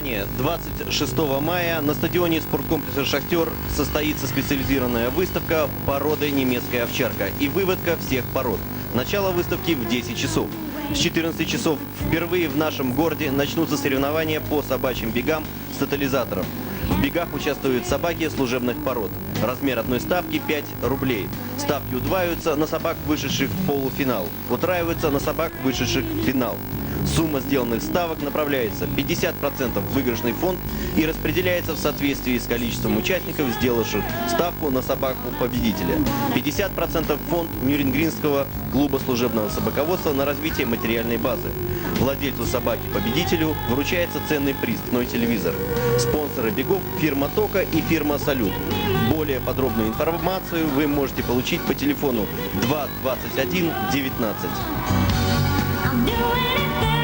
Внимание! 26 мая на стадионе спорткомплекса «Шахтер» состоится специализированная выставка «Породы немецкая овчарка» и выводка всех пород. Начало выставки в 10 часов. С 14 часов впервые в нашем городе начнутся соревнования по собачьим бегам с тотализатором. В бегах участвуют собаки служебных пород. Размер одной ставки 5 рублей. Ставки удваиваются на собак, вышедших в полуфинал. Утраиваются на собак, вышедших в финал. Сумма сделанных ставок направляется 50% в выигрышный фонд и распределяется в соответствии с количеством участников, сделавших ставку на собаку победителя. 50% в фонд Нюрнбергского клуба служебного собаководства на развитие материальной базы. Владельцу собаки-победителю вручается ценный приз – телевизор. Спонсоры бегов – фирма «Тока» и фирма «Салют». Более подробную информацию вы можете получить по телефону 2 21 19. I'm doing it.